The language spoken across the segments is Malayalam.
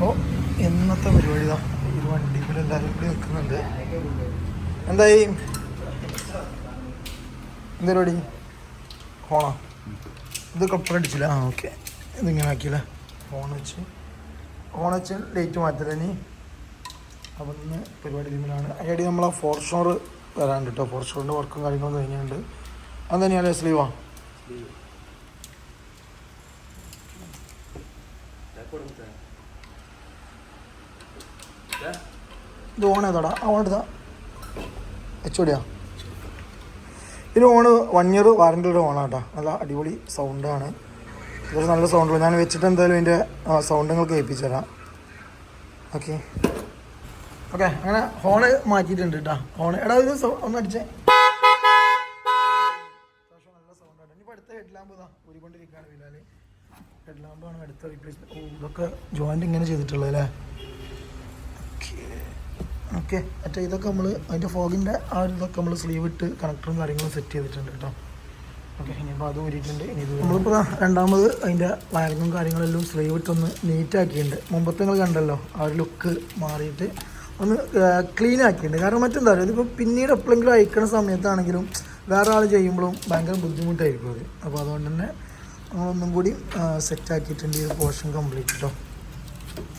അപ്പോൾ ഇന്നത്തെ പരിപാടി ഇതാ ഈ വണ്ടിയിൽ എല്ലാവരും കൂടി നിൽക്കുന്നുണ്ട്. എന്തായി എന്താ പരിപാടി? ഹോണോ? ഇത് കപ്പറടിച്ചില്ല. ഓക്കെ, ഇതിങ്ങനെ ആക്കിയില്ല. ഹോൺ വെച്ച് ലൈറ്റ് മാറ്റില്ല ഇനി. അപ്പം ഇന്ന് പരിപാടി ഇതിലാണ്. അതിനിടെ നമ്മളെ ഫോർഷോർ വരാണ്ട് കേട്ടോ. ഫോർഷോറിൻ്റെ വർക്കും കാര്യങ്ങളും കഴിഞ്ഞുണ്ട്. അത് തന്നെയല്ലേ സ്ലീവാ? ഇത് ഓൺ ഏതാടാ? ഓൺ എടുത്താ എച്ചോടിയാ? ഇതിന് ഓണ് 1 year വാറൻറ്റിയുടെ ഓണാട്ടോ. നല്ല അടിപൊളി സൗണ്ടാണ്. ഇതൊരു നല്ല സൗണ്ടുള്ള. ഞാൻ വെച്ചിട്ട് എന്തായാലും അതിൻ്റെ സൗണ്ട് നിങ്ങൾക്ക് കേൾപ്പിച്ചു തരാം. ഓക്കെ ഓക്കെ, അങ്ങനെ ഹോണ് മാറ്റിയിട്ടുണ്ട് കേട്ടോ. ഹോണ് എടാ ഇത് ഒന്ന് അടിച്ചേ. നല്ല സൗണ്ടാണ്. ഇനിയിപ്പോൾ അടുത്ത ഹെഡ് ലാമ്പ് ഇതാ ഊരിക്കൊണ്ടിരിക്കുകയാണ്. വീലാൽ ഹെഡ് ലാമ്പാണ് അടുത്ത റീപ്ലേസ്മെൻറ്റ്. ഇതൊക്കെ ജോയിൻ്റ് ഇങ്ങനെ ചെയ്തിട്ടുള്ളത് അല്ലേ? ഓക്കെ, മറ്റേ ഇതൊക്കെ നമ്മൾ അതിൻ്റെ ഫോഗിൻ്റെ ആ ഒരു ഇതൊക്കെ നമ്മൾ സ്ലീവ് ഇട്ട് കണക്ടറും കാര്യങ്ങളും സെറ്റ് ചെയ്തിട്ടുണ്ട് കേട്ടോ. ഓക്കെ, ഇനിയിപ്പോൾ അത് ഊരിയിട്ടുണ്ട്. ഇനി ഇത് നമ്മളിപ്പോൾ രണ്ടാമത് അതിൻ്റെ വയറിങ്ങും കാര്യങ്ങളെല്ലാം സ്ലീവ് ഇട്ടൊന്ന് നീറ്റാക്കിയിട്ടുണ്ട്. മുമ്പത്തെ നിങ്ങൾ കണ്ടല്ലോ ആ ഒരു ലുക്ക് മാറിയിട്ട് ഒന്ന് ക്ലീൻ ആക്കിയിട്ടുണ്ട്. കാരണം മറ്റെന്താ പറയുക, ഇതിപ്പോൾ പിന്നീട് എപ്പോഴെങ്കിലും അയക്കണ സമയത്താണെങ്കിലും വേറെ ആൾ ചെയ്യുമ്പോഴും ഭയങ്കര ബുദ്ധിമുട്ടായിരിക്കും അത്. അപ്പോൾ അതുകൊണ്ട് തന്നെ നമ്മളൊന്നും കൂടി സെറ്റാക്കിയിട്ടുണ്ട് ഈ പോർഷൻ കംപ്ലീറ്റ് കേട്ടോ.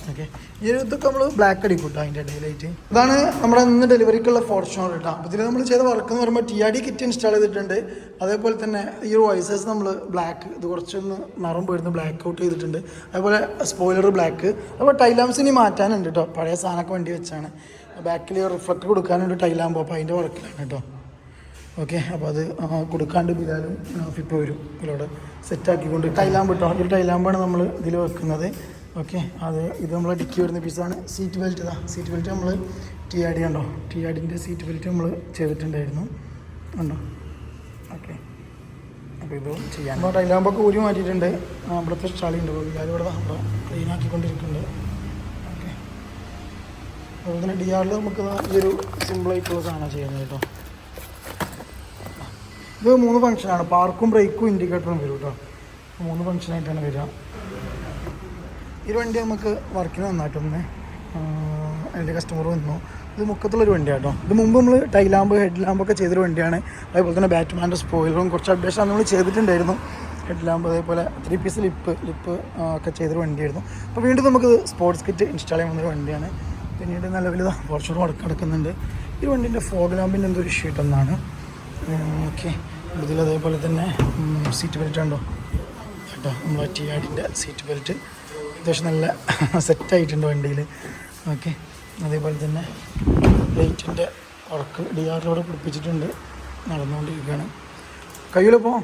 ഓക്കെ, ഈ ഇതൊക്കെ നമ്മൾ ബ്ലാക്ക് അടിക്കും കേട്ടോ അതിൻ്റെ ഡെയിലായിട്ട്. ഇതാണ് നമ്മുടെ ഇന്ന് ഡെലിവറിക്കുള്ള ഫോർച്യൂണർ കേട്ടോ. അപ്പോൾ ഇതിൽ നമ്മൾ ചെയ്ത വർക്ക് എന്ന് പറയുമ്പോൾ TRD കിറ്റ് ഇൻസ്റ്റാൾ ചെയ്തിട്ടുണ്ട്. അതേപോലെ തന്നെ ഈ ഒരു വൈസേഴ്സ് നമ്മൾ ബ്ലാക്ക്, ഇത് കുറച്ചൊന്ന് നിറം പോയിരുന്ന് ബ്ലാക്ക് ഔട്ട് ചെയ്തിട്ടുണ്ട്. അതേപോലെ സ്പോയിലർ ബ്ലാക്ക്. അപ്പോൾ ടൈലാംസ് ഇനി മാറ്റാനുണ്ട് കേട്ടോ. പഴയ സാധനമൊക്കെ വണ്ടി വെച്ചാണ്. ബാക്കിൽ റിഫ്ലക്ടർ കൊടുക്കാനുണ്ട് ടൈലാകുമ്പോൾ. അപ്പോൾ അതിൻ്റെ വർക്കിലാണ് കേട്ടോ. ഓക്കെ, അപ്പോൾ അത് കൊടുക്കാണ്ട് ബിലാലും നാഫിപ്പോൾ വരും. ഇതിലൂടെ സെറ്റാക്കിക്കൊണ്ട് ടൈലാമ്പ് കേട്ടോ. ഈ ടൈലാമ്പാണ് നമ്മൾ ഇതിൽ വെക്കുന്നത്. ഓക്കെ, ഇത് നമ്മൾ ഡിക്കി വരുന്ന പീസാണ്. സീറ്റ് ബെൽറ്റ് ഇതാ. സീറ്റ് ബെൽറ്റ് നമ്മൾ TRD ഉണ്ടോ, TRDൻ്റെ സീറ്റ് ബെൽറ്റ് നമ്മൾ ചെയ്തിട്ടുണ്ടായിരുന്നു ഉണ്ടോ. ഓക്കെ, അപ്പോൾ ഇത് ചെയ്യാൻ അപ്പോൾ ടൈലാമ്പൊക്കെ ഊരി മാറ്റിയിട്ടുണ്ട്. ഇവിടുത്തെ ചളി ഉണ്ട്, എല്ലാവരും ഇവിടെ നമ്മൾ ക്ലീൻ ആക്കിക്കൊണ്ടിരിക്കുന്നുണ്ട്. ഓക്കെ, അതുപോലെ തന്നെ DR നമുക്ക് ഈ ഒരു സിമ്പിളായിട്ടുള്ള സാധനം ചെയ്യുന്നത് കേട്ടോ. ഇത് 3 ഫംഗ്ഷനാണ്. പാർക്കും ബ്രേക്കും ഇൻഡിക്കേറ്ററും വരും കേട്ടോ. 3 ഫംഗ്ഷനായിട്ടാണ് വരിക. ഈ വണ്ടി നമുക്ക് വർക്കിന് നന്നായിട്ടൊന്ന് എൻ്റെ കസ്റ്റമർ വന്നു. ഇത് മുക്കത്തുള്ളൊരു വണ്ടിയാണ് കേട്ടോ. ഇത് മുമ്പ് നമ്മൾ ടൈലാമ്പ് ഹെഡ് ലാമ്പൊക്കെ ചെയ്തൊരു വണ്ടിയാണ്. അതേപോലെ തന്നെ ബാറ്റ്മാൻ്റെ സ്പോയിലറും കുറച്ച് അപ്ഡേഷൻ നമ്മൾ ചെയ്തിട്ടുണ്ടായിരുന്നു. ഹെഡ് ലാമ്പ് അതേപോലെ 3 piece ലിപ്പ് ഒക്കെ ചെയ്തൊരു വണ്ടിയായിരുന്നു. അപ്പോൾ വീണ്ടും നമുക്ക് സ്പോർട്സ് കിറ്റ് ഇൻസ്റ്റാൾ ചെയ്യുന്ന വണ്ടിയാണ്. പിന്നീട് നിലവിൽ കുറച്ചുകൂടെ വർക്ക് നടക്കുന്നുണ്ട്. ഈ വണ്ടീൻ്റെ ഫോഗ് ലാമ്പിൻ്റെ എന്തൊരു ഷീറ്റ് ഒന്നാണ്. ഓക്കെ, ഇതിൽ അതേപോലെ തന്നെ സീറ്റ് ബെൽറ്റ് ഉണ്ടോ കേട്ടോ. നമ്മളെ TRDൻ്റെ സീറ്റ് ബെൽറ്റ് അത്യാവശ്യം നല്ല സെറ്റായിട്ടുണ്ട് വണ്ടിയിൽ. ഓക്കെ, അതേപോലെ തന്നെ ലൈറ്റിൻ്റെ വർക്ക് DR പിടിപ്പിച്ചിട്ടുണ്ട്, നടന്നുകൊണ്ടിരിക്കുകയാണ്. കയ്യിലിപ്പോൾ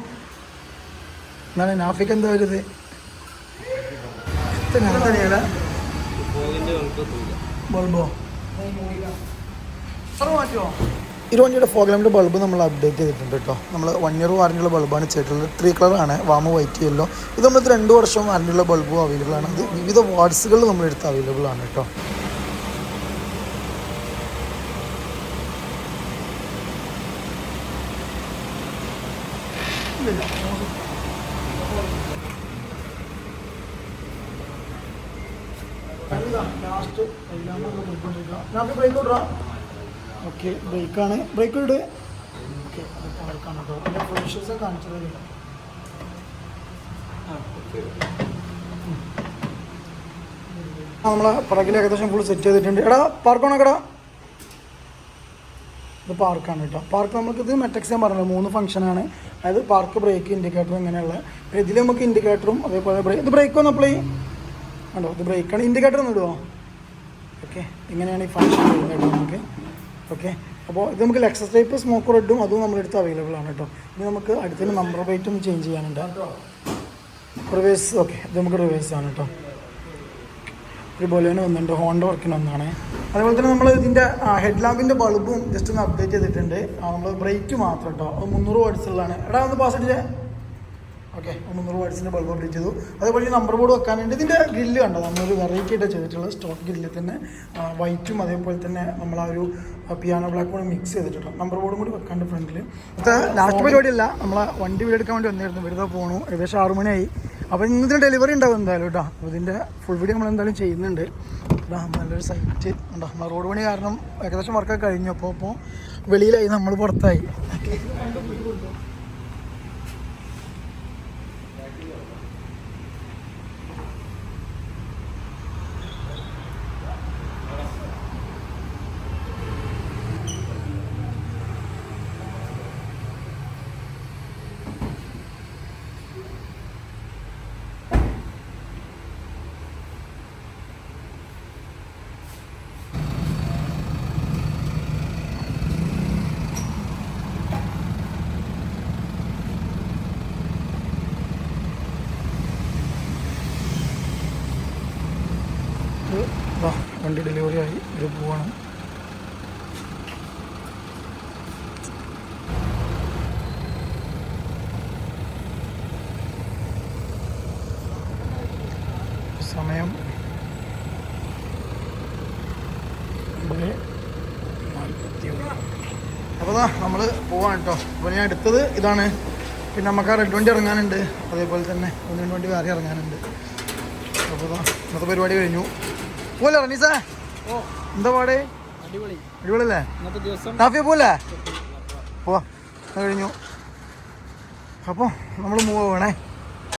എന്താണ് നാഫിക്ക് എന്താ വരുത്? തന്നെയല്ല ബൾബോ മാറ്റുമോ? വണ്ടിയുടെ ഫോഗ് ലാമ്പിൻ്റെ ബൾബ് നമ്മൾ അപ്ഡേറ്റ് ചെയ്തിട്ടുണ്ട് കേട്ടോ. നമ്മൾ 1 year വാറൻറ്റിയുള്ള ബൾബാണ് ചെയ്തിട്ടുള്ളത്. 3 കളറാണ്, വാം വൈറ്റ് യെല്ലോ. ഇത് നമ്മൾ 2 വർഷം വാറൻറ്റിയുള്ള ബൾബും അവൈലബിൾ ആണ്. ഇത് വിവിധ വാട്സുകളിൽ നമ്മളെടുത്ത് അവൈലബിൾ ആണ് കേട്ടോ. Last break. ഓക്കെ, ബ്രേക്കാണ്. ബ്രേക്ക് ഇട്. ഓക്കെ, അതൊക്കെ വർക്കാണ് കേട്ടോ. എൻ്റെ ഫുൾഷേഴ്സ് കാണിച്ചത് നമ്മളെ പുറകിൽ ഏകദേശം ഫുൾ സെറ്റ് ചെയ്തിട്ടുണ്ട്. എടാ പാർക്കാണോ കടാ? ഇത് പാർക്കാണ് കേട്ടോ. പാർക്ക് നമുക്കിത് മെറ്റക്സ് ഞാൻ പറഞ്ഞല്ലോ 3 ഫംഗ്ഷനാണ്. അതായത് പാർക്ക്, ബ്രേക്ക്, ഇൻഡിക്കേറ്റർ ഇങ്ങനെയുള്ള. ഇതിൽ നമുക്ക് ഇൻഡിക്കേറ്ററും അതേപോലെ ഇത് ബ്രേക്ക് ഒന്ന് അപ്ലൈ ഉണ്ടോ. ഇത് ബ്രേക്കാണ്. ഇൻഡിക്കേറ്റർ ഒന്ന് ഇടുമോ? ഓക്കെ, ഇങ്ങനെയാണ് ഈ ഫംഗ്ഷൻ വരുന്നത് കേട്ടോ നമുക്ക്. ഓക്കെ, അപ്പോൾ ഇത് നമുക്ക് ലെക്സസ് ടൈപ്പ് സ്മോക്ക് റെഡും അതും നമ്മളെടുത്ത് അവൈലബിൾ ആണ് കേട്ടോ. ഇനി നമുക്ക് അടുത്തൊരു നമ്പർ പ്ലേറ്റ് ഒന്ന് ചേഞ്ച് ചെയ്യാനുണ്ട്. റിവേഴ്സ്. ഓക്കെ, ഇത് നമുക്ക് റിവേഴ്സ് ആണ് കേട്ടോ. ഒരു ബൊലേനോ വന്നിട്ടുണ്ട്, ഹോണ്ട വർക്കിന് ഒന്നാണ്. അതേപോലെ തന്നെ നമ്മൾ ഇതിൻ്റെ ഹെഡ് ലാമ്പിൻ്റെ ബൾബും ജസ്റ്റ് ഒന്ന് അപ്ഡേറ്റ് ചെയ്തിട്ടുണ്ട്. നമ്മൾ ബ്രേക്ക് മാത്രം കേട്ടോ. അത് 300 watts ഉള്ളതാണ്. എടാ ഒന്ന് പാസ് അടിച്ചേ. ഓക്കെ 300 വാട്ട്സിൻ്റെ ബൾബ് അപ്ഡേറ്റ് ചെയ്തു. അതേപോലെ ഈ നമ്പർ ബോർഡ് വെക്കാനുണ്ട്. ഇതിൻ്റെ ഗ്രില്ല് കണ്ടോ, നമ്മളൊരു വെറൈറ്റി ആയിട്ട് ചെയ്തിട്ടുള്ളത് സ്റ്റോക്ക് ഗ്രില്ലിൽ തന്നെ വൈറ്റും അതേപോലെ തന്നെ നമ്മൾ ആ ഒരു പിയാനോ ബ്ലാക്ക് കൂടെ മിക്സ് ചെയ്തിട്ടുണ്ട്. നമ്പർ ബോർഡും കൂടി വെക്കാണ്ട് ഫ്രണ്ടിൽ. അത് ലാസ്റ്റ് പരിപാടിയല്ല, നമ്മളെ വണ്ടി വീടെടുക്കാൻ വേണ്ടി വന്നിരുന്നു, വെറുതെ പോകണു. ഏകദേശം 6 മണിയായി. അപ്പോൾ ഇന്നത്തെ ഡെലിവറി ഉണ്ടാവും എന്തായാലും കേട്ടോ. അപ്പോൾ ഇതിൻ്റെ ഫുൾ വീഡിയോ നമ്മൾ എന്തായാലും ചെയ്യുന്നുണ്ട്. നല്ലൊരു സൈറ്റ് ഉണ്ടോ, റോഡ് പണി കാരണം ഏകദേശം വർക്കൊക്കെ കഴിഞ്ഞു. അപ്പോൾ വെളിയിലായി, നമ്മൾ പുറത്തായി. വണ്ടി ഡെലിവറി ആയി, ഒരു പോവാണ്. സമയം 9:41. അപ്പോൾ നമ്മൾ പോവാണ് കേട്ടോ. അപ്പോൾ ഞാൻ എടുത്തത് ഇതാണ്. പിന്നെ നമുക്ക് ആ റെഡ് വണ്ടി ഇറങ്ങാനുണ്ട്, അതേപോലെ തന്നെ 1 വണ്ടി വേറെ ഇറങ്ങാനുണ്ട്. അപ്പോൾ ഇന്നത്തെ പരിപാടി കഴിഞ്ഞു. പോലെ റനീസ എന്താ പാട്? അടിപൊളിയല്ലേ? കാഫിയ പോലെ പോവാ കഴിഞ്ഞു. അപ്പോൾ നമ്മൾ മൂവ് വേണേ.